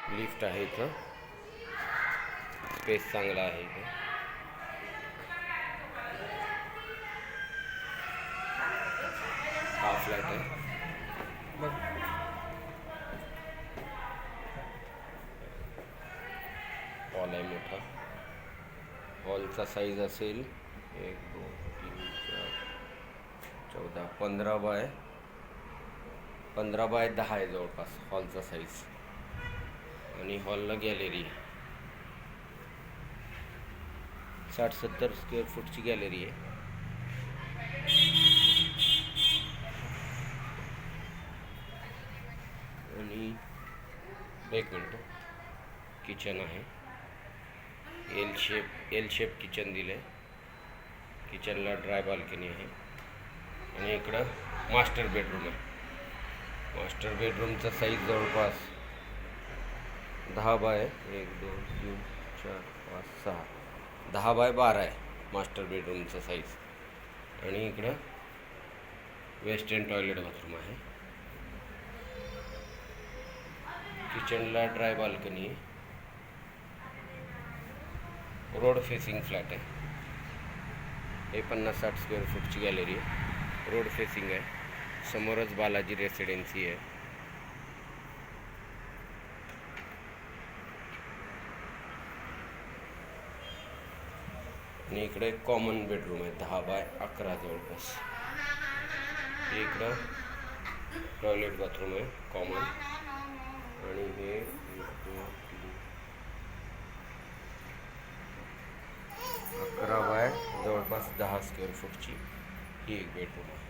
Lift आहे इथं, space चांगला आहे इथं. हा फ्लॅट आहे. हॉल आहे मोठा. हॉलचा साईज असेल 1 2 3 4 14 15 बाय 10 आहे जवळपास हॉलचा साईज. आणि हॉलला गॅलरी 60-70 स्क्वेअर फूटची गॅलरी आहे. आणि एक मिनट, किचन आहे. एल शेप किचन दिलं आहे. किचनला ड्राय बाल्कनी आहे. आणि इकडं मास्टर बेडरूम आहे. मास्टर बेडरूमचा साईज जवळपास 10 बाय 1 2 3 4 5 6 10 बाय 12 आहे मास्टर बेडरूमचा साईज. आणि इकडं वेस्टर्न टॉयलेट बाथरूम आहे. किचनला ड्राय बाल्कनी आहे. रोड फेसिंग फ्लॅट आहे. हे 50-60 स्क्वेअर फूटची गॅलरी आहे. रोड फेसिंग आहे. समोरच बालाजी रेसिडेन्सी आहे. आणि इकडे कॉमन बेडरूम आहे 10 बाय 11 जवळपास. इकडं टॉयलेट बाथरूम आहे कॉमन. आणि हे 11 बाय जवळपास 10 स्क्वेअर फूटची ही एक बेडरूम आहे.